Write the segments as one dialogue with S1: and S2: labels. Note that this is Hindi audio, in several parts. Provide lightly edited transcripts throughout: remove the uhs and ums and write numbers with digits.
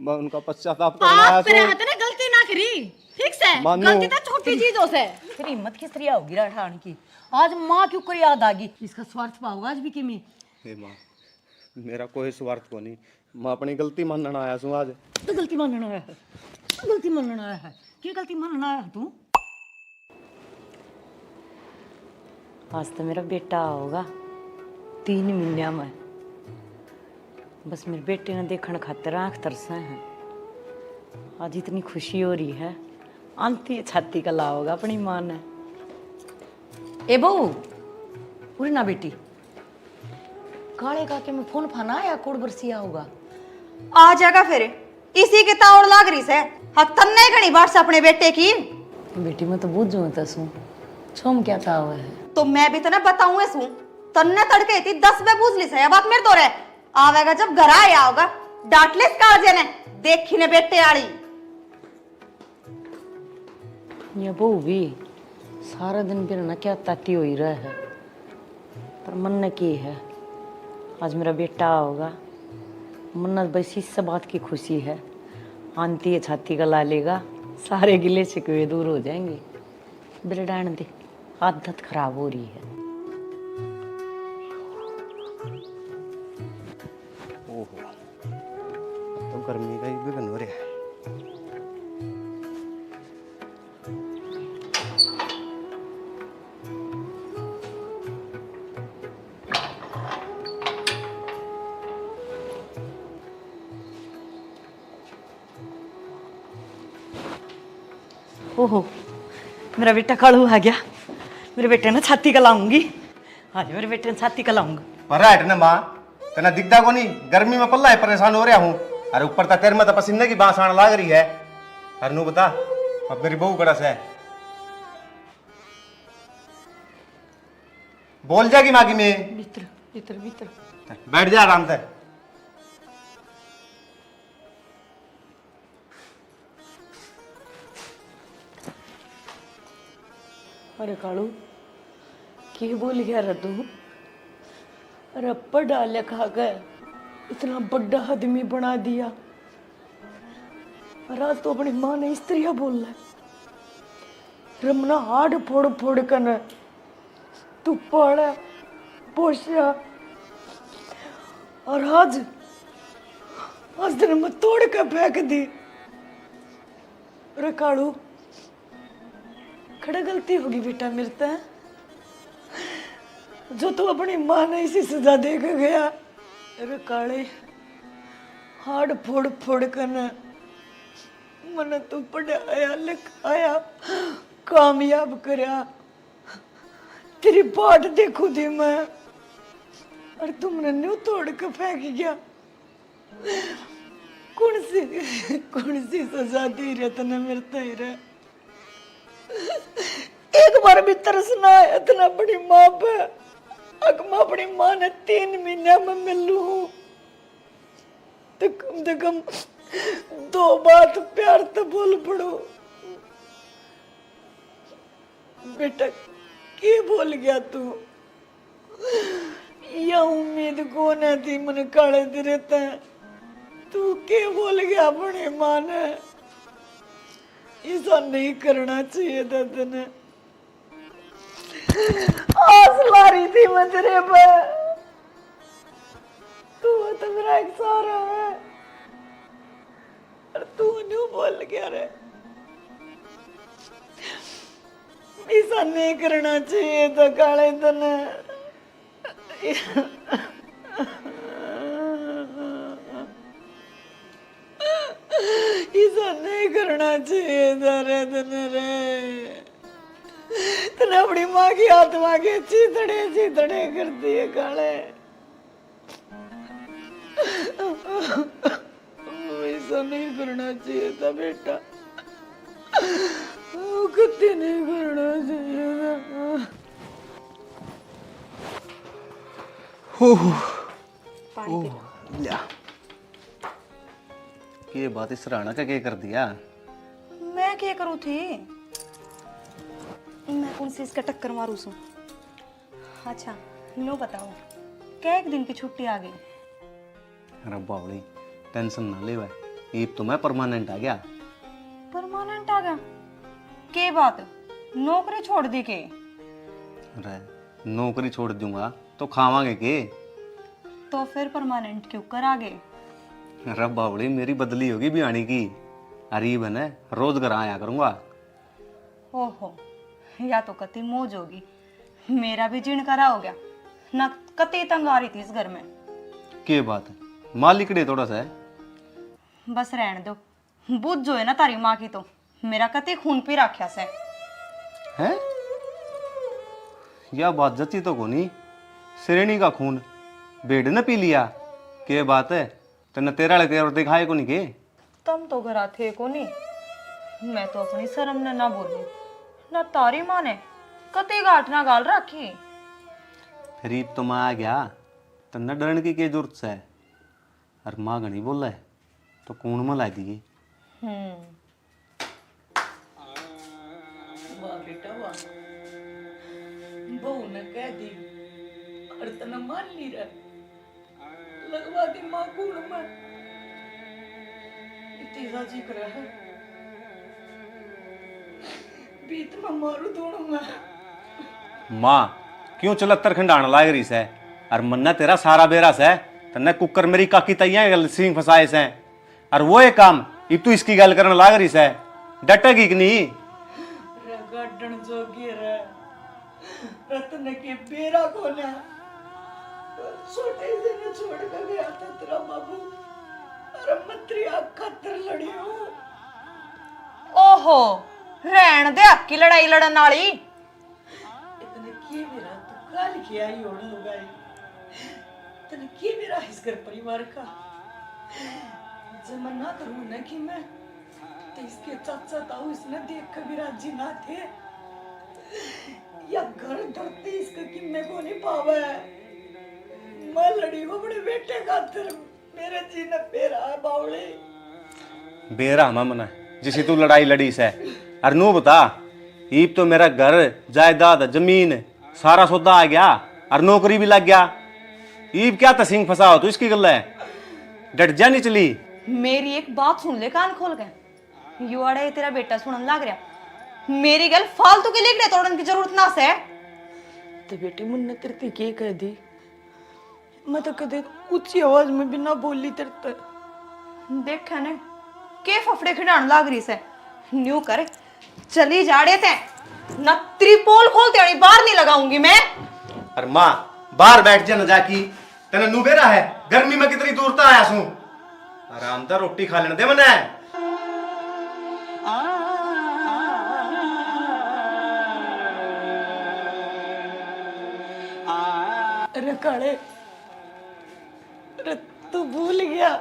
S1: मैं उनका पश्चाताप करना आया
S2: आप पे रहते ना गलती ना करी ठीक से गलती तो छोटी चीजों से
S3: तेरी हिम्मत किस तरह होगी राठान की। आज माँ क्यों कर याद आ गई, इसका स्वार्थ पाऊंगा आज भी किमी।
S1: हे माँ मेरा कोई स्वार्थ को नहीं, मैं अपनी गलती मानना आया हूँ आज।
S3: तो गलती मानना आया है, गलती मानना आया है, क्या गलती मानना आया तू? आज तो मेरा बेटा होगा 3 महीने में। बस मेरे बेटे ने देखने खातर आँख तरसा है। आज इतनी खुशी हो रही है, आंती छाती का ला होगा अपनी माँ ने। ए बहू पूरी ना बेटी, काले काके में फोन फाना या कोड बरसिया होगा?
S4: आ जाएगा फिर, इसी की तावड़ लाग रही से। हक तन्ने घनी बात से अपने बेटे की।
S3: बेटी मैं तो बूझो तसू छोम क्या था हुआ है।
S4: तो मैं भी तने बताऊं ऐसू, तन्ने तड़के थी 10 बे पूछ ली से। बात मेरे तो रे आवेगा जब घर आया होगा, डांट ले काजे ने देखी ने बेटे आड़ी।
S3: ये बहू भी सारा दिन फिर ना क्या ताती हो ही रहा है, पर मन ने की है आज मेरा बेटा होगा। मन बस इस बात की खुशी है, आंती है छाती का ला लेगा, सारे गिले शिकवे दूर हो जाएंगे। बिरडान दे आदत खराब हो रही है।
S1: ओहो तो गर्मी का ही विघन हो रहा है।
S3: ओहो मेरा बेटा कालू आ गया। मेरे बेटे ने छाती का लाऊंगी आज, मेरे बेटे ने छाती का लाऊंगा।
S1: पर हट ना माँ, तना दिखता को नहीं, गर्मी में पल्ला है, परेशान हो रहा हूँ। अरे ऊपर तक तेरे में तो पसीने की बांस आने लाग रही है। अरे नू बता अब मेरी बहू कड़ा से बोल जाएगी माँ की में।
S3: भीतर भीतर भीतर
S1: बैठ जा आराम से।
S3: अरे कालू की बोल गया रे तू? अरे पढ़ा लिखा कर इतना बड़ा आदमी बना दिया, और आज तो अपनी माँ ने स्त्रिया बोल रहा है। रमना हाड़ फोड़ फोड़ कर तू पढ़ा पोषा, और आज दिन मैं तोड़ के फेंक दी। अरे कालू खड़ा गलती होगी बेटा मेरे से, जो तू अपनी माँ ने इसी सजा दे के गया। अरे काले हाड़ फोड़ फोड़ कर मन तू पढ़ाया लिखाया कामयाब करया, तेरी बाट देखू थी मैं, और तुमने न्यू तोड़ के फेंक गया। कौन सी सजा दी रे तने मेरे तेरे? एक बार भी तरस ना आया इतना बड़ी माँ पे। अगर मैं अपनी माँ ने 3 महीने में मिलू तो कम से कम 2 बात प्यार तो बोल पड़ो। बेटा क्या बोल गया तू? यह उम्मीद कौन है थी मन काले तेरे ते? तू क्या बोल गया अपनी माँ ने? ऐसा नहीं करना चाहिए था तने। आस ला रही थी मैं तेरे पे, तू तो मेरा एक सहारा है, और तू न्यू बोल गया रे। ऐसा नहीं करना चाहिए था काले तने। ऐसा नहीं करना चाहिए था रे तने रे। तने अपनी माँ की आत्मा के चीतड़े करती है काले। ऐसा नहीं करना चाहिए था बेटा, कत्ती नहीं करना चाहिए था।
S1: ये बात इस राणा का क्या कर दिया?
S4: मैं क्या करूँ थी? मैं कौन सी इसका टक्कर मारू सू? अच्छा नो बताओ, क्या एक दिन की छुट्टी आ गई?
S1: अरे बावड़ी टेंशन ना ले भाई, ये तो मैं परमानेंट आ गया।
S4: परमानेंट आ गया? के बात, नौकरी छोड़ दी के?
S1: अरे नौकरी छोड़ दूंगा तो खावांगे के?
S4: तो फिर परमानेंट क्यों कर आ गए?
S1: अरे बावड़ी मेरी बदली होगी बिहानी की। अरे बने रोज घर आया करूंगा।
S4: ओहो, या तो कति मौज होगी। मेरा भी जीण करा हो गया ना, कति तंग आ रही थी इस घर में।
S1: के बात है, मालिक डे थोड़ा सा है।
S4: बस रहने दो, बुझ जो है ना तारी माँ की, तो मेरा कति खून पी रखा से
S1: है। यह बात जची तो कोनी, श्रेणी का खून बेड ने पी लिया। के बात है, तने तेरा लगे और दिखाए को नहीं के?
S4: तुम तो घर थे को नहीं, मैं तो अपनी शर्म ने ना बोलू ना तारी माँ ने कति गांठ ना गाल रखी।
S1: फिर तो मैं आ गया, तन्ना डरने की क्या जरूरत है? और माँ घनी बोला है तो कौन में ला दिए।
S5: वाह बेटा वाह, बहू ने कह दी और तना मान ली रहा, लगवा दी माँ कूड़ में। इतनी राजी करा है, बीत में मारू दोनों में।
S1: माँ क्यों चलत्तर खंडाण लाग रही से? और मन्ना तेरा सारा बेरा से तन्ने कुकर मेरी काकी तैयार सिंह फसाए से। और वो एक काम इब तू इसकी गल करने लाग रही से, डटेगी कि नहीं?
S5: गार्डन जोगी रे, रत्न के बेरा कोना छोटे से ने छोड़ कर गया था तेरा बाबू, अरे मंत्री खतर लड़ी हूँ।
S4: ओहो, रहन दे आपकी लड़ाई लड़न वाली।
S5: इतने के मेरा तू काल की आई होने लगाई, इतने के मेरा इस घर परिवार का जमना करूँ न कि मैं तो इसके चाचा ताऊ इसने देख कभी राजी ना थे, या घर धरती इसका कि मैं को नहीं पावा है। मैं लड़ी हूँ अपने बेटे खातिर, मेरे जी ने पेरा है बावले।
S1: बेरा हम मना जिसे तू लड़ाई लड़ी से। और नू बता, ईब तो मेरा घर जायदाद जमीन सारा सौदा आ गया और नौकरी भी लग गया। ईब क्या तसिंग फंसा हो तू इसकी गल है? डट जा नहीं चली।
S4: मेरी एक बात सुन ले कान खोल के, युवाड़ा ये तेरा बेटा सुनन लग रहा, मेरी गल फालतू के लिखने तोड़न की जरूरत ना से।
S5: तो बेटी मुन्ने तेरे ते के कह दी, मैं तो कदे ऊंची आवाज में भी ना बोली तेरे ते।
S4: देखा ने के फफड़े खिडाण लाग रही से। न्यू कर चली जाड़े थे ना, त्रिपोल खोलते बाहर नहीं लगाऊंगी मैं।
S1: और माँ बाहर बैठ जा न जाकी, तेने नू बेरा है गर्मी में कितनी दूर आया सू। आराम से रोटी खा लेने दे मने।
S5: अरे काले, अरे तू भूल गया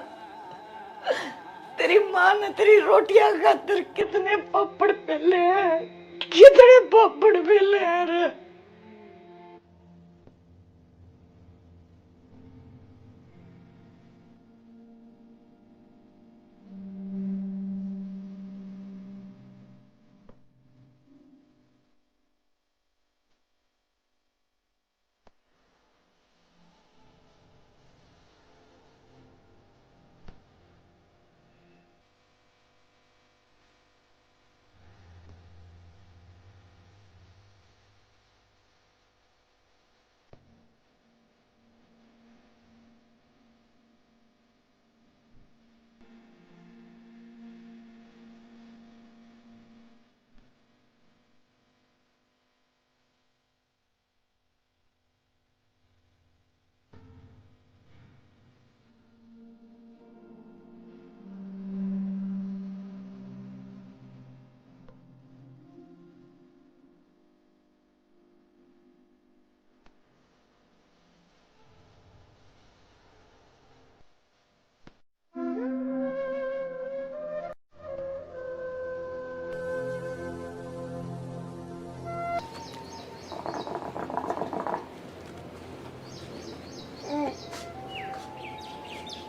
S5: तेरी माँ ने तेरी रोटियां खातिर कितने पापड़ पेले हैं, कितने पापड़ पेले हैं रे।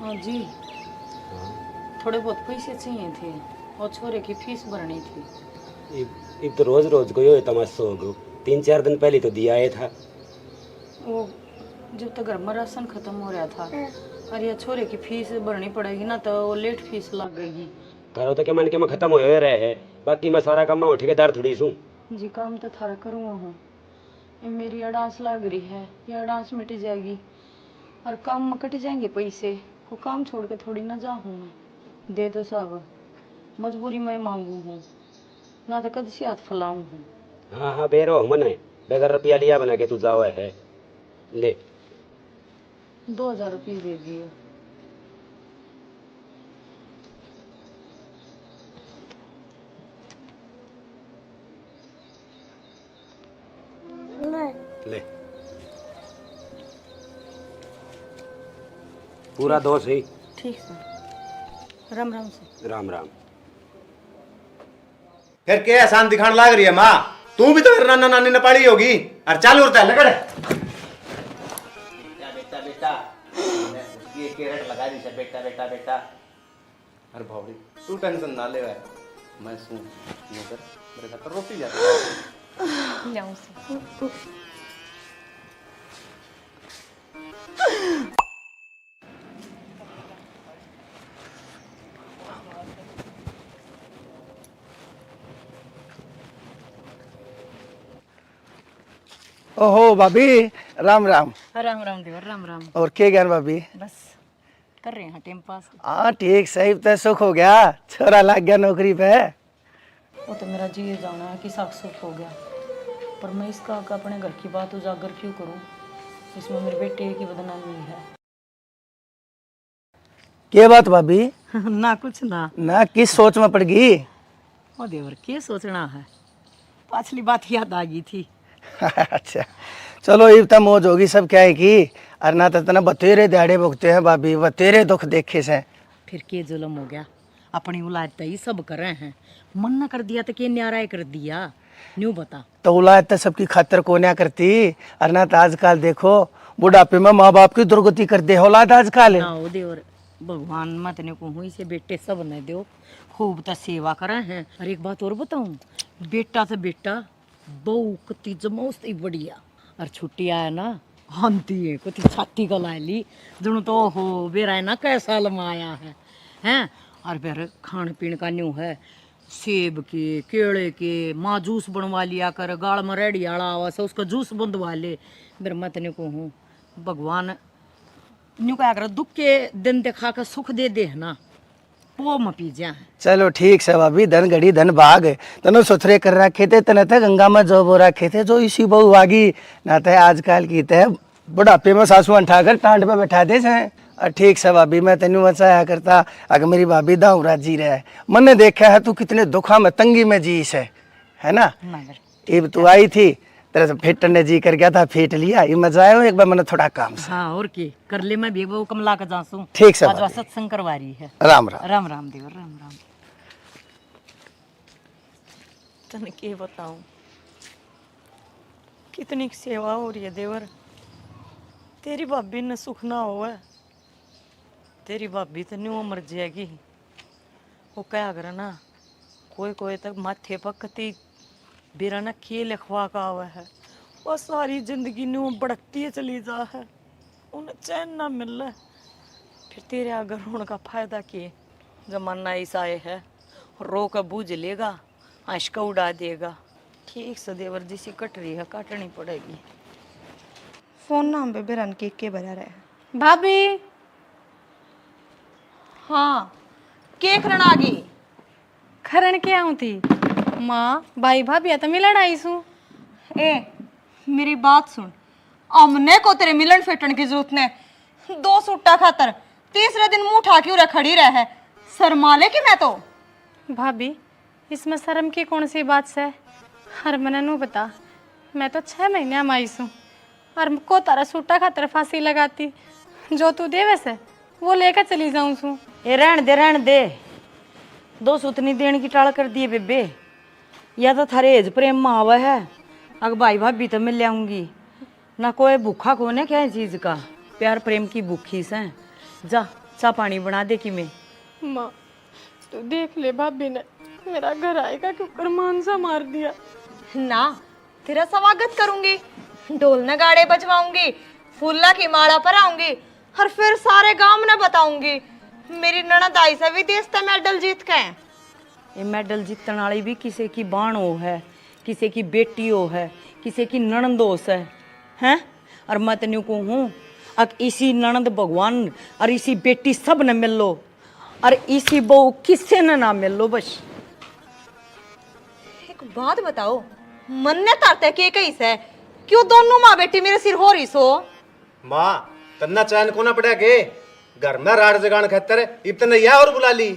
S3: हाँ जी, थोड़े बहुत पैसे चाहिए थे और छोरे की फीस भरनी थी।
S6: एक तो रोज रोज को यो तमाशा हो गयो, 3-4 दिन पहले तो दिया है था।
S3: वो जब तक घर में राशन खत्म हो रहा था अरे ये छोरे की फीस भरनी पड़ेगी ना, तो वो लेट फीस लग गई।
S6: थारो तो क्या मान के मैं खत्म हो रहे है, बाकी मैं सारा काम में ठेकेदार थोड़ी सू।
S3: जी काम तो थारा करूँगा हूँ, ये मेरी अड़ास लग रही है, ये अड़ास मिट जाएगी और काम में कट जाएंगे पैसे। वो काम छोड़ के थोड़ी ना जाऊँ मैं, दे दो सब, मजबूरी में मांगू हूँ ना, तो कद से हाथ फैलाऊँ हूँ।
S6: हाँ हाँ बेरो मन है, बगैर रुपया लिया बना के तू जाओ है, ले
S3: 2000 रुपये दे दिए।
S6: ले पूरा 2 सही।
S3: ठीक है, राम राम से।
S6: राम राम।
S1: फिर क्या आसान दिखाने लाग रही है माँ? तू भी तो फिर नाना नानी ने पाली होगी। अरे चालू होता है लगड़ बेटा बेटा ये कैरेट लगा दी है बेटा बेटा बेटा। अरे भावड़ी तू टेंशन ना ले भाई, मैं सुन नौकर मेरे घर पर रोटी जाती है।
S2: जाऊं से
S7: ओहो भाभी, राम राम।
S3: राम राम देवर, राम राम।
S7: और के ज्ञान भाभी?
S3: बस कर रहे हैं टाइम पास।
S7: हाँ ठीक, सही तो सुख हो गया, छोरा लग गया नौकरी पे।
S3: वो तो मेरा जी जाना है कि साख सुख हो गया, पर मैं इसका अपने घर की बात उजागर क्यों करूं? इसमें मेरे बेटे की बदनामी है।
S7: के बात भाभी?
S3: ना कुछ ना।
S7: ना किस सोच में पड़ गई?
S3: ओ देवर क्या सोचना है, पाछली बात याद आ गई थी।
S7: अच्छा चलो, ये तो मौज होगी सब क्या है कि, और ना तो बतेरे दिहाड़े भुगते हैं भाभी, बतेरे दुख देखे से।
S3: फिर के जुल्म हो गया, अपनी औलाद तो ही सब कर रहे हैं, मन न कर दिया तो के न्यारा कर दिया, न्यू बता।
S7: तो औलाद तो सबकी खातर को क्या करती, और ना तो आजकल देखो बुढ़ापे में माँ बाप की दुर्गति कर दे औलाद आजकल।
S3: ना ओ देवर, भगवान मत ने कहूँ इसे बेटे सब न दो, खूब तो सेवा करे हैं। और एक बात और बताऊं, बेटा तो बेटा बहू कति जमौस्ती बढ़िया, और छुट्टी आया ना हंती है कति छाती का ला ली जणु तो हो बेरा है ना कैसा लमा आया है हैं। और फिर खान पीन का न्यू है, सेब के केले के माँ जूस बनवा लिया कर, गाड़ में रेडी आड़ा आवा से उसका जूस बंधवा ले। मेरे मत ने कहूँ भगवान न्यू क्या कर, दुख के दिन दिखा कर सुख दे दे है ना, वो म पी जा।
S7: चलो ठीक से भाभी, धन घड़ी धन भाग, तनो सुथरे कर रखे थे, तने थे गंगा में जो बो रखे थे, जो इसी बहु आगी ना थे आजकल की थे बुढ़ापे में सासू उठाकर टांड पे बैठा दे से। और ठीक से भाभी, मैं तेन बचाया करता अगर मेरी भाभी दाऊरा जी रहे, मैंने देखा है तू कितने दुखा में तंगी में जी से, है ना। अब तू आई थी, तेरे से फेटने ने जी कर गया था, फेट लिया, ये मजा आया एक बार मैंने थोड़ा काम से।
S3: हाँ और की कर ले, मैं भी वो कमला का जासूं।
S7: ठीक से
S3: आज
S7: भाभी।
S3: सत्संग करवा रही है।
S7: राम राम।
S3: राम राम देवर, राम राम। तने के बताऊं कितनी सेवा हो रही है देवर, तेरी भाभी ने सुख ना हो है, तेरी भाभी तो न्यू मर जाएगी। वो क्या करे ना, कोई कोई तक माथे पकती बेरा ना खे लिखवा का हुआ है, वो सारी जिंदगी न्यू भड़कती चली जा है, उन्हें चैन ना मिल रहा है। फिर तेरे अगर होने का फायदा किए, जमाना ऐसा है, रो का बूझ लेगा, आश का उड़ा देगा। ठीक से देवर जिसी कट रही है काटनी पड़ेगी।
S4: फोन नाम पे बेरन के भरा रहे।
S2: भाभी।
S4: हाँ के खरण आ गई?
S2: खरण क्या हूँ थी माँ, भाई भाभी तो मिलन आई सू।
S4: ए मेरी बात सुन, अमने को तेरे मिलन फेटन की जरूरत ने, 2 सुट्टा खातर तीसरे दिन मुंह उठा के खड़ी रह है, शर्माले की मैं तो।
S2: भाभी इसमें शर्म की कौन सी बात से? हर मना नू बता, मैं तो 6 महीने में आई सू, और को तारा सूटा खातर फांसी लगाती, जो तू दे वैसे वो लेकर चली जाऊं सू।
S3: ये रहन दे 2 सुतनी देने की टाल कर दिए बेबे, या तो थारे एज प्रेम में आवा है, अगर भाई भाभी तो मैं ले आऊंगी ना, कोई भूखा कौन है क्या चीज का, प्यार प्रेम की भूखी से। जा चा पानी बना दे कि मैं।
S2: माँ तू देख ले, भाभी ने मेरा घर आएगा क्यों मान सा मार दिया
S4: ना तेरा स्वागत करूंगी, ढोल नगाड़े बजवाऊंगी, फूला की माला पर आऊंगी, और फिर सारे गांव में बताऊंगी मेरी ननद आई से विदेश से मेडल जीत के हैं।
S3: ये मेडल जीतने वाली भी किसी की बाण हो है, किसी की बेटी हो है, किसी की ननद हो है, हैं? और मैं तेन कहूँ अब इसी ननद भगवान और इसी बेटी सब ने मिल लो और इसी बहू किसी ने ना मिल लो बस।
S4: एक बात बताओ, मन ने तारते के कहीं से क्यों दोनों माँ बेटी मेरे सिर हो रही सो?
S1: माँ तन्ना चैन को ना पड़ा के घर में राड जगान खतर इतने या और बुला ली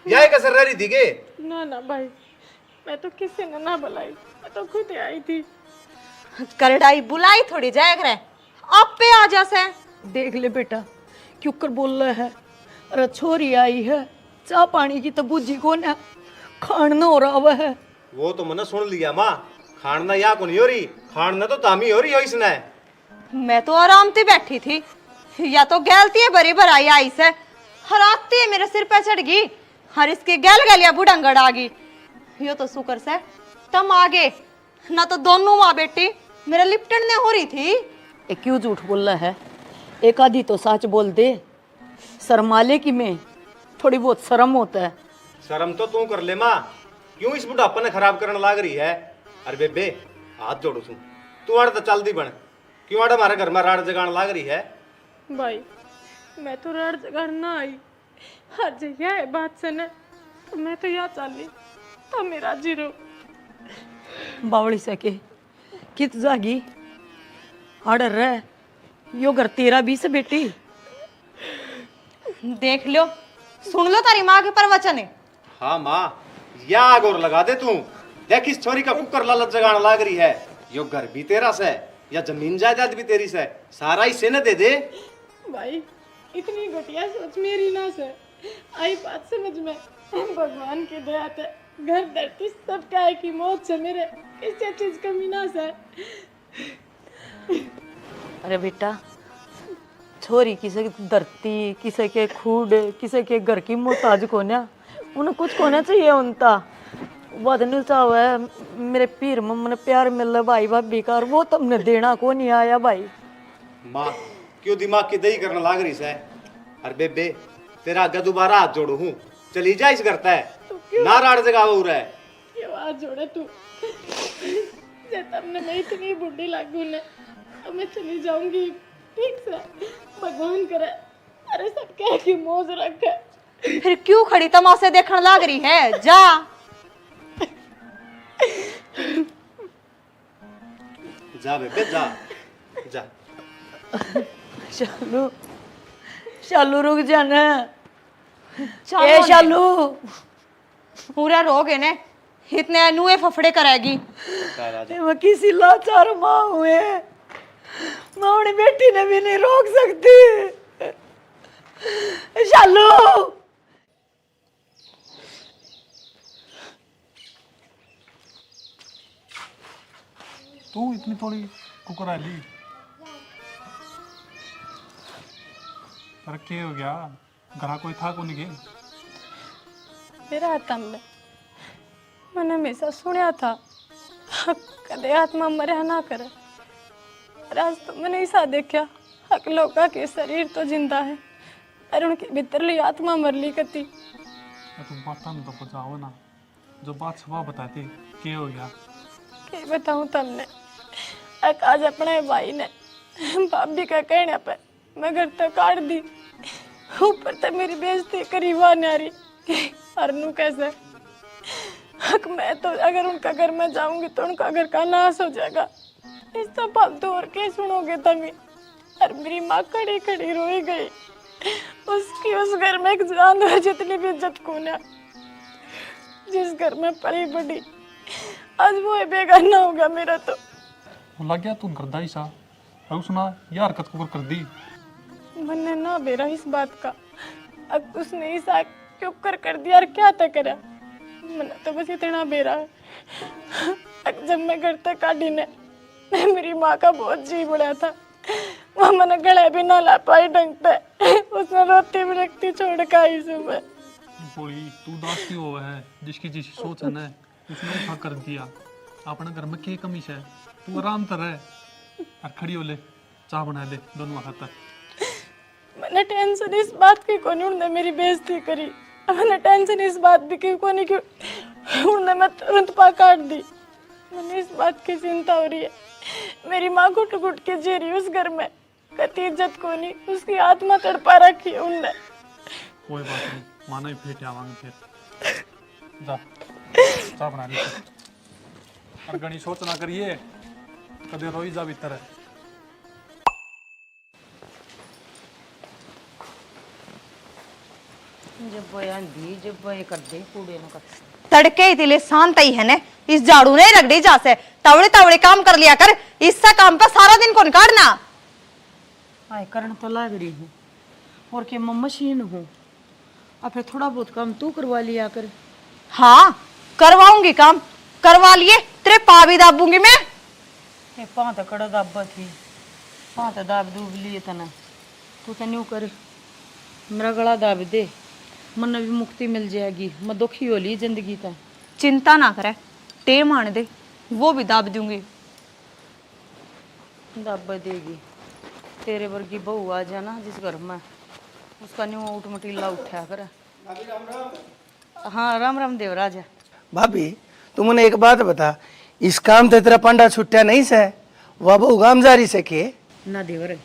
S1: या कसर रही थी के?
S2: ना ना भाई, मैं तो किसी ने ना बुलाई, मैं तो खुद ही आई थी।
S4: करड़ाई बुलाई थोड़ी जाए करे, आप पे आ जा से।
S3: देख ले बेटा क्यों कर बोल रहा है, अरे छोरी आई है चाह पानी की तो बूझी को ना खाना हो रहा हुआ है।
S1: वो तो मैंने सुन लिया माँ, खाना या को नहीं हो रही, खाना तो तामी हो रही हो इसने।
S4: मैं तो आराम से बैठी थी, या तो गैलती है बरी भराई आई से हराती है मेरे सिर पे चढ़ गई, हर इसके गैल गलिया बुढ़ंगड़ आ गई। यो तो शुक्र से तुम आगे, ना तो दोनों माँ बेटी मेरा लिपटन ने हो रही थी।
S3: ये क्यों झूठ बोल रहा है, एक आधी तो सच बोल दे। शर्माले की में थोड़ी बहुत शर्म होता है।
S1: शर्म तो तू कर ले माँ, क्यों इस बुढ़ापा ने खराब करने लाग रही है? अरे बेबे हाथ जोड़ू तू, तू आड़ तो चल दी बन, क्यों आड़ हमारे घर में राड जगान लाग रही है?
S2: भाई मैं तो राड जगाड़ ना आई, हर जगह है बात से न, तो मैं तो यहाँ चली तो मेरा जीरो
S3: बावड़ी सके कित जागी आडर रह, यो घर तेरा भी से बेटी।
S4: देख लो, सुन लो तारी माँ के प्रवचन है।
S1: हाँ माँ, या आग और लगा दे तू, देख इस छोरी का कुकर लालच जगान लाग रही है। यो घर भी तेरा से या जमीन जायदाद भी तेरी से, सारा हिस्से न दे दे।
S2: भाई इतनी घटिया सोच मेरी ना से, आई बात समझ में, भगवान की दया से घर धरती सब क्या की मौत से मेरे किसी चीज कमी ना से।
S3: अरे बेटा छोरी किसी की धरती, किसी के खूड, किसी के घर की मोहताज को ना, उन्हें कुछ होना चाहिए उनका। बदनू चाहो है मेरे पीर मम्मा ने प्यार मिल रहा भाई भाभी का, और वो तुमने देना को नहीं आया भाई।
S1: माँ क्यों दिमाग की दही करने लाग रही है? अरे बेबे तेरा आगे दोबारा हाथ जोड़ू हूँ, चली जा इस घर है ना राड जगावा हो रहा है।
S2: क्यों हाथ जोड़े तू? जब तमने मैं इतनी बुढ़ी लागू ने, अब मैं चली जाऊंगी ठीक से, भगवान करे अरे सब कह की मौज रखे।
S4: फिर क्यों खड़ी तमाशे देखने लाग रही है? जा।
S1: जा बेबे जा जा।
S3: शालू शालू रुक जाना,
S4: चलो
S3: ए
S4: ने।
S3: शालू
S4: पूरा रोग है ने, इतने अनुए फफड़े करेगी।
S3: मैं किसी लाचार माँ हुए, मैं अपनी बेटी ने भी नहीं रोक सकती। शालू
S8: तू इतनी थोड़ी कुकर ली, पर क्या हो गया? घरा कोई था को नहीं गए?
S2: मेरा तमने मैंने हमेशा सुना था कदे आत्मा मरे ना करे, और आज तो मैंने ऐसा देखा हक लोका के शरीर तो जिंदा है और उनके भीतरली आत्मा मरली कती।
S8: तुम बात तो पहुँचाओ ना, जो बात सुबह बताती क्या हो गया?
S2: क्या बताऊं तुमने, आज अपने भाई ने भाभी का कहने पे मैं घर तक काट दी, ऊपर से मेरी बेइज्जती करी हुआ नारी। और नू कैसे हक, मैं तो अगर उनका घर में जाऊंगी तो उनका घर का नाश हो जाएगा। इस तो फालतू और क्या सुनोगे तुम? और मेरी माँ खड़ी खड़ी रोई गई, उसकी उस घर में एक जानवर जितनी भी इज्जत को ना, जिस घर में पली बड़ी, आज वो बेगाना होगा मेरा। तो
S8: वो लग गया तू करदा ही सा, और सुना यार हरकत कुकर कर दी।
S2: मैंने ना बेरा इस बात का, अब उसने ऐसा क्यों कर दिया और क्या तक करा, मैंने तो बस इतना बेरा है। अब जब मैं घर तक काटी ने, मेरी माँ का बहुत जी बढ़ा था, वो मैंने गले भी ना ला पाई ढंग पे, उसने रोटी भी रखती छोड़ के आई सुबह।
S8: बोली तू दास की हो है, जिसकी जिस सोच है ना उसने उठा कर दिया। अपने घर में क्या कमी है? तू आराम कर रहे और खड़ी हो ले, चाय बना ले दोनों खातर।
S2: मैंने टेंशन इस बात की कोनी उन्होंने मेरी बेइज्जती करी। मैंने टेंशन इस बात भी की कोनी कि उन्होंने मैं तुरंत पा काट दी। मैंने इस बात की चिंता हो रही है, मेरी माँ घुट घुट के जी रही उस घर में, कती इज्जत कोनी, उसकी आत्मा तड़पा रखी है उनने।
S8: कोई बात नहीं, माना ही फेंटे आवांगे फिर। जा चाह बना ली और गणी सोच ना करिए, कदे रोई जा भीतर है।
S3: जब बयान दी जब बय कर दे कूड़े न कर
S4: तड़के इतने शांत ही है ने, इस झाड़ू ने रगड़ी जा से तवड़े तवड़े काम कर लिया कर, इससे काम पर सारा दिन कौन काटना।
S3: आय करन तो लाग रही हूँ और के मैं मशीन हूँ, अब फिर थोड़ा बहुत काम तू करवा लिया कर।
S4: हाँ करवाऊंगी काम, करवा लिए तेरे पा भी दाबूंगी मैं।
S3: ए पा तो कड़ा दाबा थी, पा तो दाब दूब लिए तना, तू तो न्यू कर मेरा गला दाब दे, मन भी मुक्ति मिल जाएगी। मैं दुखी हो ली जिंदगी तक।
S4: चिंता ना करे, टेम आने दे, वो भी दाब दूंगी।
S3: दाब देगी तेरे वर्गी बहू आ जाना जिस घर में, उसका न्यू उठ मटीला उठा कर। हाँ राम राम देवराज।
S7: भाभी तू मुझे एक बात बता, इस काम ते तेरा पांडा छुट्टा नहीं से, वह बहु गामजारी से के
S3: ना देवर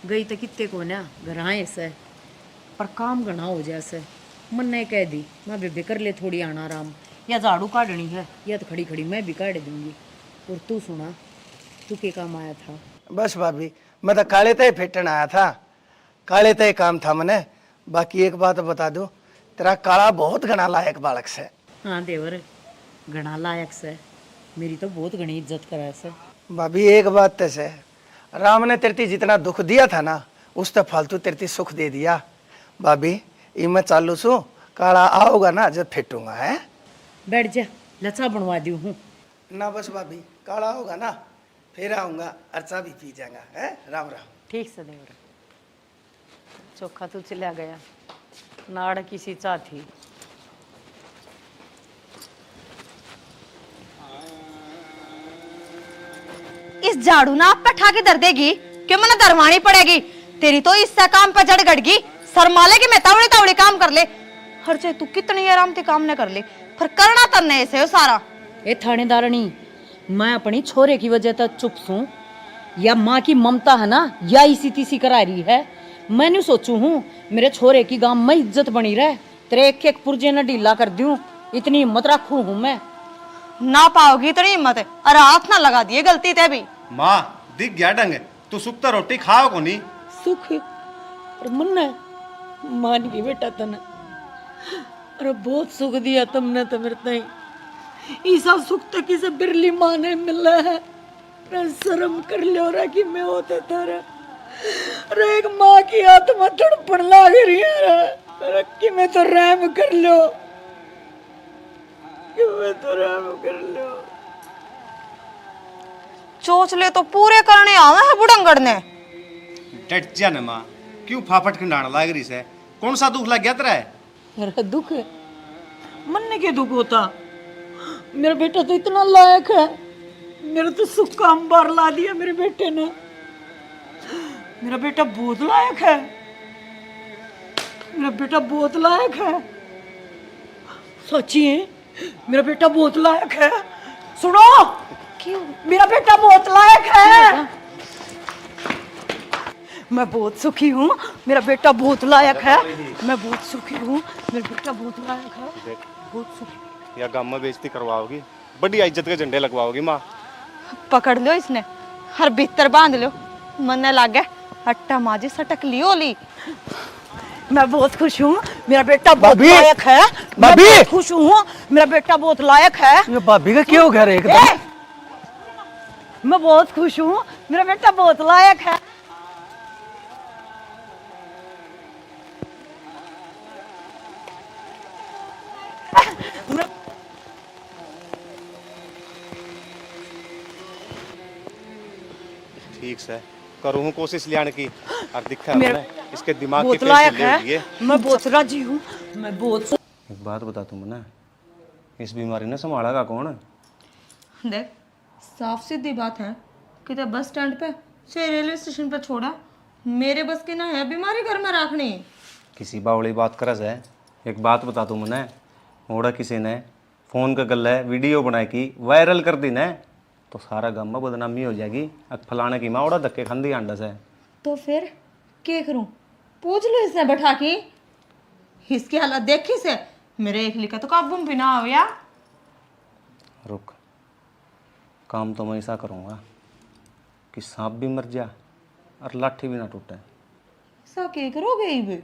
S3: गई तो कितने को ना घर आए से, पर काम घना हो जैसे मन ने कह दी मैं बेबे कर ले थोड़ी आना आराम, या झाड़ू काटनी है या तो खड़ी खड़ी मैं भी काट दूंगी। और तू सुना, तू के काम आया था?
S7: बस भाभी मैं तो काले तय फेटन आया था, काले तय काम था मने। बाकी एक बात बता दो, तेरा काला बहुत घना लायक बालक से।
S3: हाँ देवर घना लायक से, मेरी तो बहुत घनी इज्जत करा से।
S7: भाभी एक बात तो से, राम ने तेरे जितना दुख दिया था ना, उस तो फालतू तेरे सुख दे दिया। भाभी ये मैं चालू सू, काला आओगा ना जब फेटूंगा है।
S3: बैठ जा लचा बनवा दी हूँ
S7: ना बस भाभी काला होगा ना फिर आऊंगा, अर्चा भी पी जाएगा है। राम राम।
S3: ठीक से देवर। चोखा तो चला गया, नाड़ किसी चा थी।
S4: इस झाड़ू ना आप पे ठा के दर देगी कि मैंने दरवानी पड़ेगी। तेरी तो इससे काम पे जड़ गड़गी, शर्माले कि मैं तावड़े तावड़े काम कर ले। हर चाहे तू कितनी आराम से काम न कर ले, पर करना तन्ने ऐसे हो सारा।
S3: ए थानेदारनी, मैं अपनी छोरे की वजह तक चुप सूं, या माँ की ममता है ना, या इसी तीसी करा रही है। मैं नहीं सोचू हूँ मेरे छोरे की गांव में इज्जत बनी रहे, तेरे एक एक पुर्जे न ढीला कर दूं, इतनी हिम्मत रखू हूँ मैं।
S4: ना पाओगी इतनी हिम्मत है, अरे हाथ ना लगा दिए गलती ते भी।
S1: माँ दिख गया ढंग, तू सुखता रोटी खाओ को नहीं?
S3: सुख और मुन्ना मान गई बेटा तने, अरे बहुत सुख दिया तुमने तो मेरे ताई। ईसा सुख तो किसे बिरली माँ ने मिला है, अरे शर्म कर लो रे कि मैं होते तारे। अरे एक माँ की आत्मा तड़पण लाग रही है रे, अरे कि मैं तो रहम कर लो, कि मैं तो रहम कर लो।
S4: चोचले तो पूरे करने आवे है बुढ़ंगड़ ने।
S1: डट जा न माँ, क्यों फाफट खंडाण लाग रही से? कौन सा दुख लग गया तेरा?
S3: मेरा दुख है, मन ने क्या दुख होता? मेरा बेटा तो इतना लायक है, मेरा तो सुख का अंबार ला दिया मेरे बेटे ने। मेरा बेटा बहुत लायक है, मेरा बेटा बहुत लायक है, सच्ची है मेरा बेटा बहुत लायक है। सुनो क्यों, मेरा बेटा बहुत लायक है, मैं बहुत सुखी हूँ, मेरा बेटा बहुत लायक है, मैं बहुत सुखी हूँ, मेरा बेटा बहुत लायक है, बहुत सुखी।
S1: या गांव में बेइज्जती करवाओगी, बढ़िया इज्जत के झंडे लगवाओगी माँ।
S4: पकड़ लो इसने, हर भीतर बांध लो, मन लागे अट्टा माजी सटक लियो ली। मैं बहुत खुश हूँ, मेरा बेटा बहुत
S7: भाभी!
S4: लायक है, मैं
S7: भाभी!
S4: बहुत खुश हूँ, मेरा बेटा बहुत लायक है।
S7: ये भाभी का क्यों घर है एकदम?
S4: ए! मैं बहुत खुश हूँ, मेरा बेटा बहुत लायक है।
S1: ठीक से करूँ कोशिश लियाने की, और दिखा
S4: मेरा
S1: मैंने इसके दिमाग की
S4: बहुत
S1: पेंसिल
S4: लायक
S1: ले लिए।
S4: है, मैं बहुत राजी हूँ, मैं बहुत।
S1: एक बात बता तू मना, इस बीमारी ने संभालेगा कौन?
S4: देख साफ सीधी बात है कि तो बस स्टैंड पे से रेलवे स्टेशन पे छोड़ा मेरे बस की ना है बीमारी घर में रखनी।
S1: किसी बावली बात करस है। एक बात बता तू मने, ओड़ा किसी ने फोन का गल है वीडियो बना की वायरल कर दी ने तो सारा गांव में बदनामी हो जाएगी। फलाने की माँ ओड़ा धक्के खांदी अंडा से।
S4: तो फिर क्या करूं? पूछ लो इससे बैठा की, इसकी हालत देखी से मेरे एक लिखा तो काबू भी ना हो या।
S1: रुक, काम तो मैं ऐसा करूँगा कि सांप भी मर जा और लाठी भी ना टूटे।
S4: ऐसा क्या करोगे इब?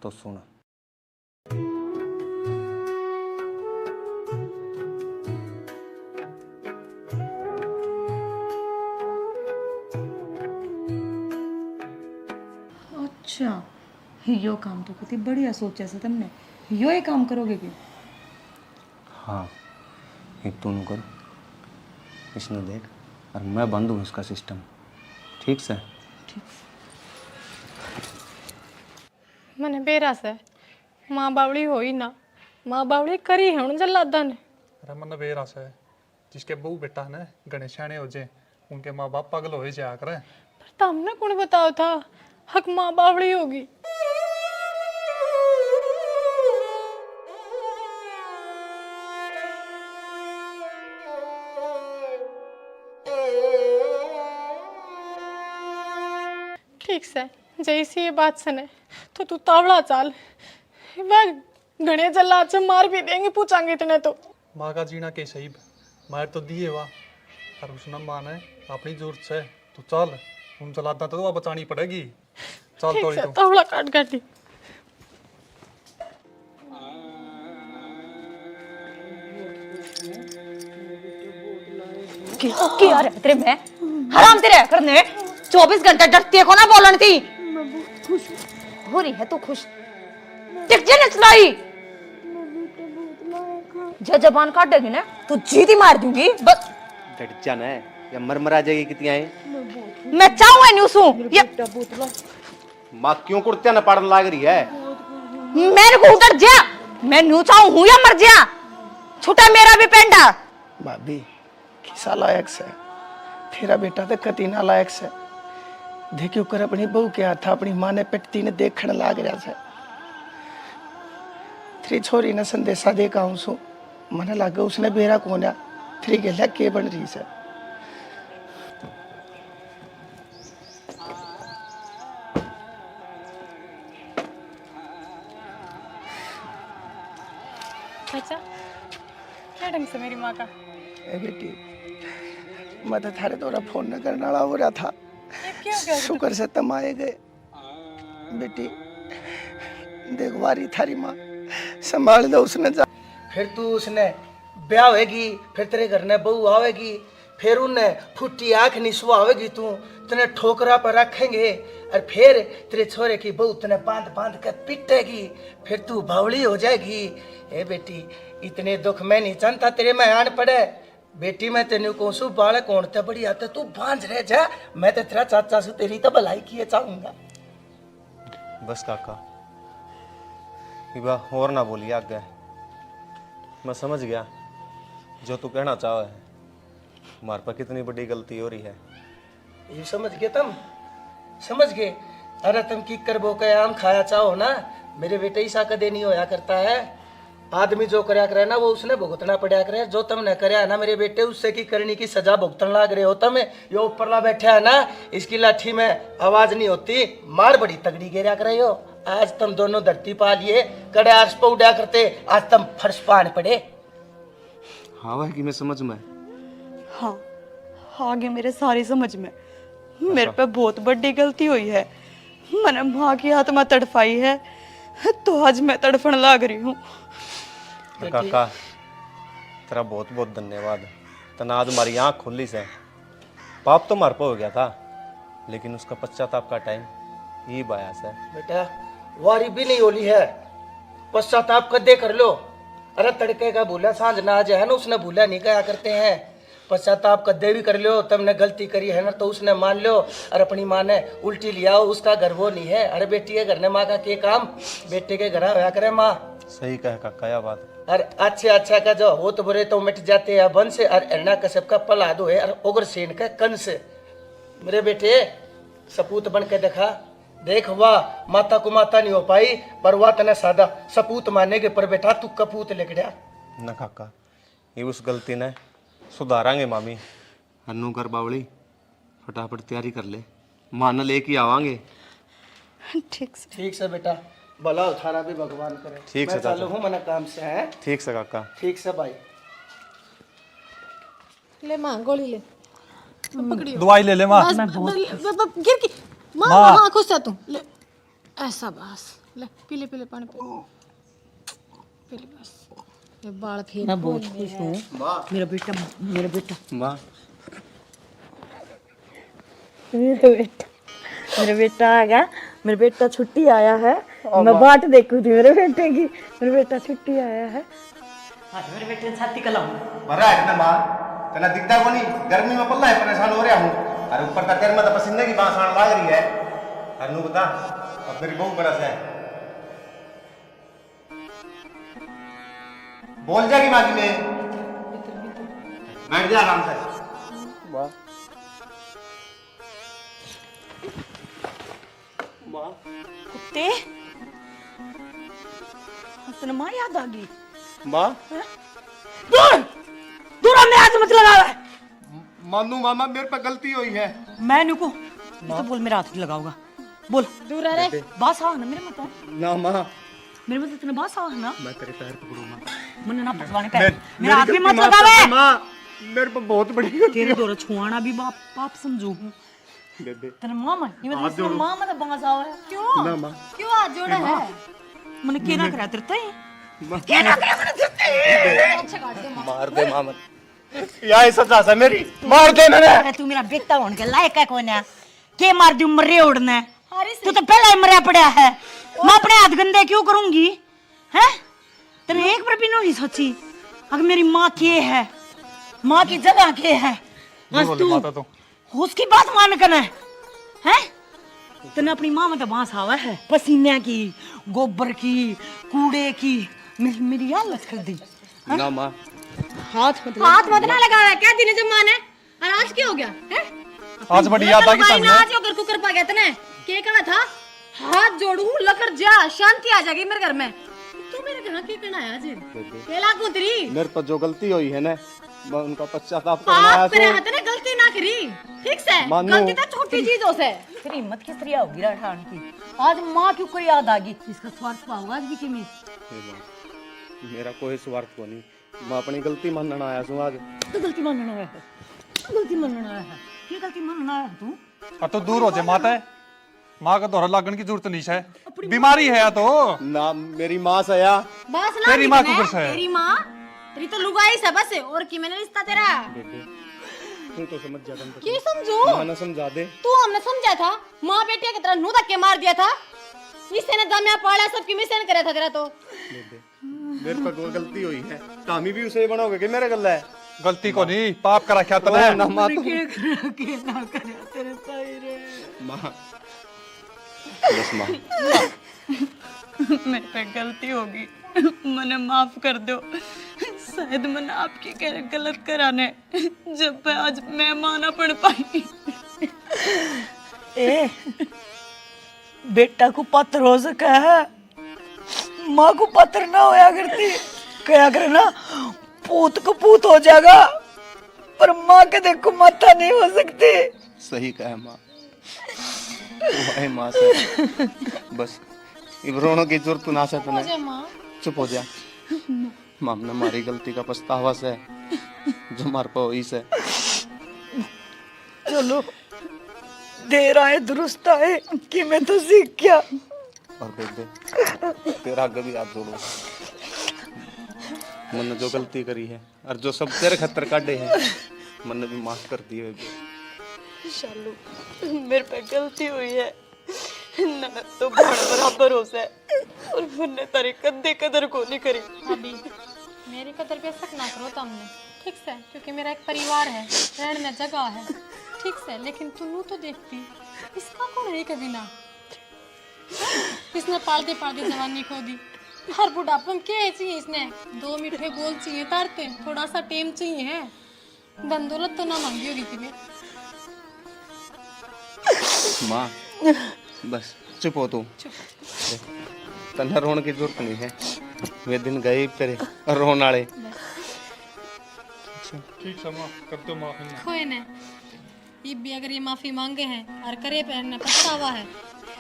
S1: तो सुन,
S4: अच्छा, यो काम तो कितनी बढ़िया सोचा से तुमने। यो ये काम करोगे क्या?
S1: हाँ एक तू कर, इसने देख और मैं बंद हूँ इसका सिस्टम। ठीक से?
S2: मैंने बेरा से माँ बावड़ी हो ही ना, माँ बावड़ी करी है उन जल्लादा ने।
S8: अरे मन बेर आशा है जिसके बहू बेटा है ना गणेश शाणे हो जाए, उनके माँ बाप पागल हो जाया करे।
S2: पर तुमने कौन बताओ था हक माँ बावड़ी होगी? ठीक से जैसी ये बात सुने तो तू तावड़ा चाल, वह घने जल्लाद से मार भी देंगे पूछांगे इतने तो।
S8: माँ का जीना के सही मार तो दिए वाह, और उसने माने अपनी जरूरत से तू चल, उन चलाता तो वह बचानी पड़ेगी। चल
S2: ठीक
S8: तोड़ी
S2: से
S8: तो
S2: तावड़ा काट काटी।
S4: क्या रे तेरे में हराम तेरे करने 24 घंटे डरती है को ना बोलन थी। हो रही है तू खुश? टिक जे चलाई जब जबान काट देगी ना तो जीत ही मार दूंगी बस।
S1: डट जाना है या मरमरा जाएगी कितनी आए।
S4: मैं चाहूँ न्यूसू ये
S1: माँ क्यों कुर्तिया न पड़न लाग रही है?
S4: मेरे को उधर जा, मैं न्यू चाहूँ हूँ या मर जा, छुटा मेरा भी पेंडा।
S7: भाभी किसा लायक से तेरा बेटा तो कति ना लायक से। देखियो कर अपनी बहू के हाथ अपनी माँ ने पिटती ने देखने लाग रहा से। थ्री छोरी ने संदेशा दे का हूँ सो मने लागे उसने बेरा कोन्या थ्री के लग के बन रही से।
S2: अच्छा क्या ढंग से मेरी माँ का?
S7: ए बेटी मैं तो थारे तोरा फोन न करने वाला हो रहा था।
S2: ये क्यों क्या?
S7: शुक्र से तुम आए गए। बेटी देख वारी थारी माँ संभाल दो उसने जा। फिर तू उसने ब्याह होएगी, फिर तेरे घर ने बहू आवेगी, फिर उन्हें फुट्टी आंख निसवा आवेगी, तू तने ठोकरा पर रखेंगे और फिर तेरे छोरे की बहू तने बांध बांध कर पीटेगी, फिर तू बावली हो जाएगी। ए बेटी इतने दुख मैं नहीं जानता तेरे में आन पड़े। बेटी मैं तेन कहूँ बालक होने ते बड़ी आते तू बांझ रह जा, मैं तो तेरा चाचा सु तेरी तो भलाई किए चाहूंगा।
S1: बस काका विवाह और ना बोलिए आगे, मैं समझ गया जो तू कहना चाहो है। हमारे पर कितनी बड़ी गलती हो रही है।
S7: ये समझ गए तुम? समझ गए? अरे तुम की कर बो के आम खाया चाहो ना, मेरे बेटे ही सा कदे नहीं होया करता है। आदमी जो करया करे ना वो उसने भुगतना पड़ा करे। जो तुमने करया ना मेरे बेटे उससे की करनी की सजा भुगतन लाग रहे हो तुम। ये ऊपरला बैठा है ना इसकी लाठी में आवाज नहीं होती, मार बड़ी तगड़ी गिरा कर रहे हो। आज तुम दोनों धरती पा लिए, कड़े आर्स पर उड़ा करते, आज तुम फर्श पान पड़े।
S1: हाँ वह कि मैं समझ में।
S5: हाँ आगे मेरे सारी समझ में मेरे पे बहुत बड़ी गलती हुई है। मैंने माँ की आत्मा तड़फाई है तो आज मैं तड़फन लाग रही हूँ।
S1: तो काका तेरा बहुत बहुत धन्यवाद। तना आज हमारी आँख खुली से। पाप तो मार हो गया था लेकिन उसका पश्चाताप का टाइम ये बयास है।
S7: बेटा वारी भी नहीं होली है, पश्चाताप कदे कर लो। अरे तड़के का भूला सांझ ना आज है ना, उसने भूला नहीं कहा करते हैं। पश्चाताप कदे भी कर लो, तुमने गलती करी है ना तो उसने मान लो। और अपनी माँ ने उल्टी लिया उसका घर वो नहीं है। अरे बेटी के घर ने माँ का के काम, बेटे के घर होया करे माँ।
S1: सही कहे काका यह बात।
S7: अरे अच्छे अच्छा का जो हो तो बुरे तो मिट जाते हैं बन से। और एरना कश्यप का पला दो है और उग्र सेन का कन से। मेरे बेटे सपूत बन के देखा। देख वाह, माता को माता नहीं हो पाई पर वाह तने सादा सपूत माने के पर बेटा तू कपूत लेकड़िया।
S1: ना काका, ये उस गलती ने सुधारांगे मामी। हन्नू कर बावली, फटाफट तैयारी कर ले, मान लेके आवांगे।
S7: ठीक से बेटा, भला हो थारा भी भगवान करे।
S1: ठीक से
S7: मैं चालू
S1: चाचा।
S7: हूँ मना काम से है।
S1: ठीक से काका।
S7: ठीक से भाई।
S2: ले माँ गोली ले, पकड़ियो।
S8: दवाई ले ले माँ।
S2: गिर की माँ, हाँ खुश जा तू। ले ऐसा बस, ले पी ले पानी पी ले बस। ये बाल फेर
S3: मैं बहुत खुश हूँ। मेरा बेटा
S1: माँ
S3: मेरा बेटा आ गया। मेरा बेटा छुट्टी आया है। मैं बाट देखू थी मेरे बेटे की। मेरा बेटा छुट्टी आया है। आज मेरे बेटे ने छाती कलाऊं।
S1: भरा है ना माँ, तना दिखता को नहीं, गर्मी में पल्ला है, परेशान हो रहा हूँ। अरे ऊपर तक गर्मी तो पसीने की बांस आने लग रही है। अरे नू बता, अब मेरी बहू बरस है, बोल जाएगी माँ की में, बैठ जा आराम से।
S7: वाह माँ,
S3: कुत्ते हसन माँ याद आ गई।
S1: माँ
S3: दूर दूर हमने हाथ मत लगा है।
S1: मानू मामा, मेरे पे गलती हुई है।
S3: मैं नुको तो बोल, मेरा हाथ नहीं लगाऊंगा। बोल
S2: दूर आ रे।
S3: बास आ ना मेरे मत
S1: ना माँ,
S3: मेरे मत इतने बास आ ना।
S1: मैं तेरे पैर पकड़ूंगा।
S3: मन्ने ना पकड़वाने पैर, मेरा हाथ भी मत लगावे।
S1: माँ मेरे पे बहुत बड़ी गलती
S3: तेरे दौरा छुआना भी बाप पाप समझू।
S1: बेबे।
S3: तेरे मामा ये मतलब माँ मतलब बास आवे। क्यों
S1: ना माँ,
S2: क्यों हाथ जोड़ा है?
S3: मने केना करा तेरे तई
S1: मार दे मामा, यह सजा है मेरी, मार दे मैंने।
S3: अरे तू मेरा बेटा होने के लायक है कौन है? के मार दी मरे उड़ने। तू तो पहले ही मरा पड़ा है। मैं अपने हाथ गंदे क्यों करूंगी? हैं? तेरे एक बार भी नहीं सोची अगर मेरी माँ के है, माँ की जगह के है, बस तू
S8: माता तो
S3: उसकी बात मान कर है। तेने अपनी माँ में तो बांस आवा है, पसीने की, गोबर की, कूड़े की, मेरी हालत कर दी।
S1: ना माँ,
S3: हाथ मत
S2: ना लगाया क्या दिन जमान है? और आज क्या हो गया है?
S8: आज बड़ी याद आ गई
S2: भाई
S8: तमने।
S2: ना आज होकर कुकर पा गया तने। क्या कहना था? हाथ जोड़ू लकड़ जा, शांति आ जाएगी मेरे घर में। तू मेरे घर के कहना है आज? केला कुतरी
S1: मेरे पर जो गलती हुई है ना, मैं उनका पश्चाताप करना आया
S2: आप तेरे
S1: तो।
S2: हाथ ने गलती ना करी, ठीक से?
S1: मानो।
S2: गलती तो छोटी चीजों से।
S3: तेरी हिम्मत किस तरह होगी राठान की? आज माँ क्यों को याद आ गई? इसका स्वार्थ पाऊंगा आज भी कि मैं।
S1: मेरा कोई स्वार्थ को नहीं, मैं अपनी गलती मानना आया हूँ आज।
S3: तू गलती मानना आया है, गलती मानना आया है। ये गलती मानना आया तू?
S8: अब तो दूर हो जाए माता है, माँ का दोहरा लागन की जरूरत नहीं है, बीमारी है या तो।
S1: ना मेरी माँ से या
S2: बस ना
S8: तेरी माँ
S2: निकले,
S8: को कुछ है।
S2: तेरी माँ तेरी तो लुगाई से बस, और की मैंने रिश्ता तेरा।
S1: तू तो समझ जा,
S2: क्यों समझो?
S1: माँ ना समझा दे।
S2: तू हमने समझा था, माँ बेटे की तरह नू धक्के मार दिया था। इससे ने दमिया पाला सबकी मिशन करे था तेरा तो।
S1: मेरे पर कोई गलती हुई है, तामी भी उसे बनाओगे कि मेरा गला है?
S8: गलती को नहीं, पाप करा क्या तने।
S1: ना माँ तो
S3: तेरे साई रे।
S1: माँ, बस माँ,
S3: मेरे पे गलती होगी, मैंने माफ कर दो। शायद मैंने आपकी गलत कराने जब मैं आज मेहमान ना पड़ पाई। ए बेटा को पत्थर हो सका है, माँ को पत्थर ना होया करती। क्या करे ना, पूत को पूत हो जाएगा, पर माँ के देखो माता नहीं हो सकती।
S1: सही कहा माँ, तू है माँ से, बस इब्रोनों की जरूरत ना से तने।
S2: माँ
S1: चुप हो जा, माँ ने हमारी गलती का पछतावा से जो मार पाओ इसे।
S3: चलो देर आए दुरुस्त आए कि मैं तो सीख गया।
S1: और बेबे तेरा आगे भी हाथ जोड़ो, मैंने जो गलती करी है और जो सब तेरे खतर काटे हैं, मैंने भी माफ कर दिए बेबे।
S3: शालू मेरे पे गलती हुई है, ननद तो भाड़ बराबर हो से, और मैंने तेरी कद्दे कदर को नहीं करी।
S2: अभी मेरी कदर पे शक ना करो तुमने, ठीक से? क्योंकि मेरा एक परिवार है, रहने जगह है, ठीक से? लेकिन तू तो देखती, इसका कौन है कभी ना? इसने पालते पालते जवानी खो दी। हर बुढ़ापे में क्या चाहिए इसने? 2 मीठे बोल चाहिए तारते, थोड़ा सा टेम चाहिए है। धन दौलत तो ना मांगी होगी तुम्हें।
S1: माँ बस चुप हो तू तन्ना रोने की जरूरत नहीं है वे दिन गए तेरे रोन वाले
S8: ठीक है माँ कर दो माफी ना
S2: कोई नहीं ये भी अगर ये माफी मांगे हैं और करे पहनना पछतावा है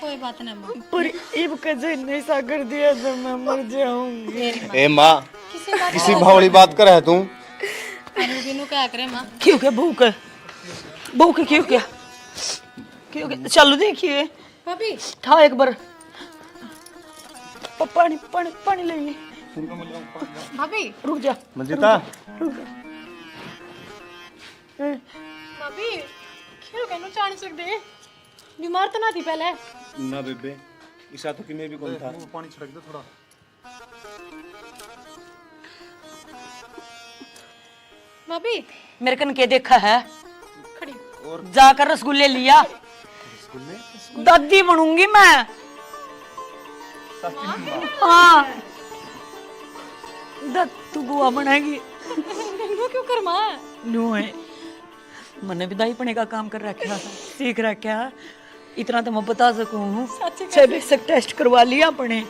S2: कोई बात ना माँ
S5: पर इब कजे नहीं सा कर दिया तो मैं मर जाऊंगी।
S1: ए माँ किसी भावली बात कर है तू
S2: अरे बिनु क्या करे माँ
S5: क्यों क्या भूख है क्यों क्या चलो देखिए
S2: भाभी
S5: था एक बार पानी पानी पानी लेंगे।
S2: भाभी
S5: रुक जा
S1: मंजिता
S2: भाभी क्यों कहनो चाण सकते बीमार तो ना थी पहले
S1: ना बेबे ईसा तो कि मैं भी कौन था
S8: वो पानी छिड़क दो थोड़ा
S2: भाभी
S5: मेरे कन के देखा है
S2: खड़ी
S5: जाकर रसगुल्ले लिया दादी बनूंगी मैं। हाँ तू बुआ बनाएगी
S2: नन्नू क्यों कर माँ
S5: नो है मैंने भी दाई पने का काम कर रखा सीख रखा इतना तो मैं बता सकूं छह बेसिक टेस्ट करवा लिया अपने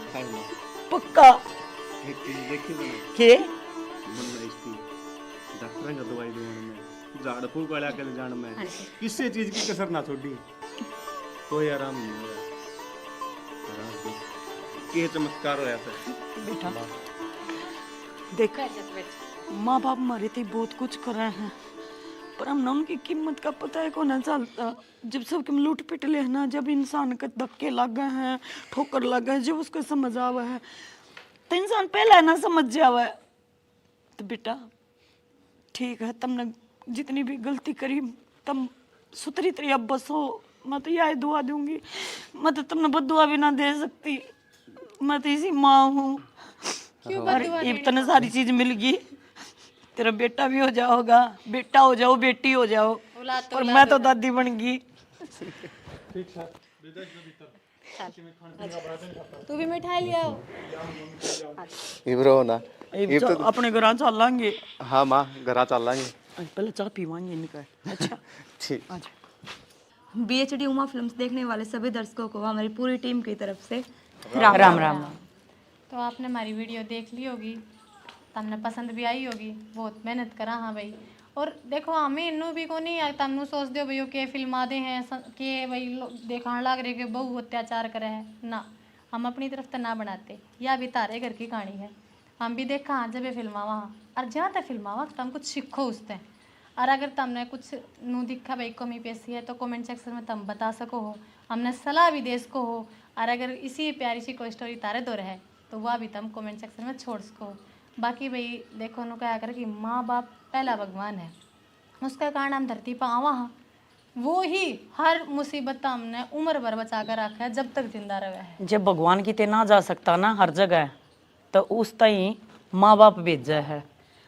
S5: पक्का के
S1: डॉक्टर का दवाई देने में झाड़ फूक वाला के जान में किसी चीज की कसर ना छोड़ी कोई आराम नहीं हुआ आराम के चमत्कार होया था
S5: बेटा देख माँ बाप हमारे थे बहुत कुछ कर रहे हैं पर हम ना उनकी कीमत का पता है को ना चलता जब सब हम लूट पिट ले ना जब इंसान के धक्के लग गए हैं ठोकर लग गए जब उसको समझ आवा है तो इंसान पहला ना समझ जावा है तो बेटा ठीक है तुमने जितनी भी गलती करी तुम सुतरी तरी अब बसो मैं तो यही दुआ दूंगी मैं तो तुमने बदुआ भी ना दे सकती मैं तो इसी माँ हूँ और इतने सारी चीज मिल गई तेरा बेटा भी हो जाओगा बेटा हो जाओ बेटी हो जाओ और मैं तो दादी बन गई।
S2: तू भी मिठाई लिया
S1: इब्रो ना
S5: अपने घर चलेंगे।
S1: हाँ माँ घर चल लांगे
S5: पहले चाय पीवाएंगे इनका। अच्छा
S1: ठीक
S4: BHD उमा फिल्म्स देखने वाले सभी दर्शकों को हमारी पूरी टीम की तरफ से
S3: राम राम राम।
S2: तो आपने हमारी वीडियो देख ली होगी तमने पसंद भी आई होगी बहुत मेहनत करा हाँ भाई और देखो हमें इन्नू भी को नहीं तमनु सोच दो भैया के फिल्म आदे हैं के भाई देखा लग रहे कि बहु अत्याचार करे है ना हम अपनी तरफ तो ना बनाते या भी तारे घर की कहानी है हम भी देखा हाँ जब ये फिल्म वहाँ और जहाँ तक फिल्म वहाँ तुम कुछ सीखो उससे और अगर तुमने कुछ नू दिखा भाई कमी पेशी है तो कमेंट सेक्शन में तुम बता सको हो हमने सलाह भी दे सको हो और अगर इसी प्यारी सी कोई स्टोरी तारे दो रहे तो वह भी तुम कमेंट सेक्शन में छोड़ सको बाकी भाई देखो नु क्या कर कि माँ बाप पहला भगवान है उसका कारण हम धरती पर आवा हाँ वो ही हर मुसीबत हमने उम्र भर बचा कर रखा है जब तक जिंदा रहे है
S3: जब भगवान की ते ना जा सकता ना हर जगह तो उस ताई माँ बाप भेजा है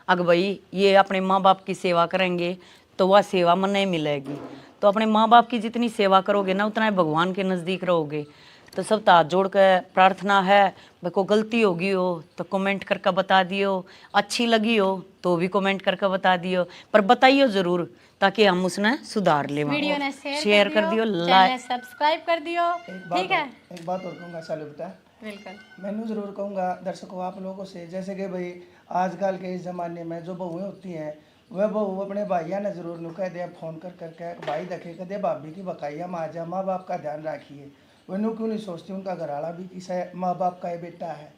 S3: अगर भाई ये अपने माँ बाप की सेवा करेंगे तो वह सेवा मन नहीं मिलेगी तो अपने माँ बाप की जितनी सेवा करोगे ना उतना ही भगवान के नज़दीक रहोगे तो सब हाथ जोड़ कर प्रार्थना है भाई को गलती होगी हो तो कमेंट करके बता दियो अच्छी लगी हो तो भी कमेंट करके बता दियो पर बताइयो ज़रूर ताकि हम उसने सुधार ले
S2: वीडियो ने
S3: शेयर कर दियो लाइक
S2: सब्सक्राइब कर दियो ठीक है
S7: एक बात और कहूँगा सालू बेटा
S2: बिल्कुल
S7: मैंने ज़रूर कहूँगा दर्शकों आप लोगों से जैसे कि भाई आजकल के इस ज़माने में जो बहुएं होती हैं वह बहू अपने भाइया ने ज़रूर नु कह दिया फ़ोन कर करके भाई देखे कह दे भाभी की बकाइया माँ जा माँ बाप का ध्यान रखिए वह नु क्यों नहीं सोचती उनका घरवाला भी किसा माँ बाप का ही बेटा है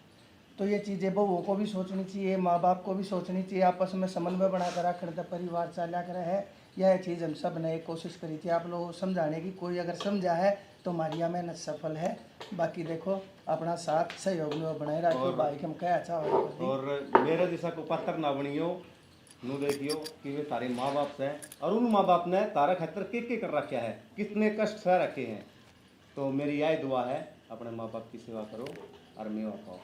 S7: तो ये चीज़ें बहुओं को भी सोचनी चाहिए माँ बाप को भी सोचनी चाहिए आपस में समन्वय बना कर रखने तो परिवार चला कर है यह चीज़ हम सब ने कोशिश करी थी आप लोगों को समझाने की कोई अगर समझा है तो हमारी यह मेहनत सफल है बाकी देखो अपना साथ सहयोग में बनाए रखो भाई के हम क्या अच्छा हो
S1: और मेरे जैसा को पत्थर ना बनियो नु देखियो कि वे तारे माँ बाप है और उन माँ बाप ने तारा खतर के कर रखा है कितने कष्ट सह रखे हैं तो मेरी यही दुआ है अपने माँ बाप की सेवा करो और मेवा खाओ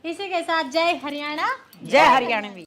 S2: इसी के साथ जय हरियाणा
S3: जय हरियाणवी।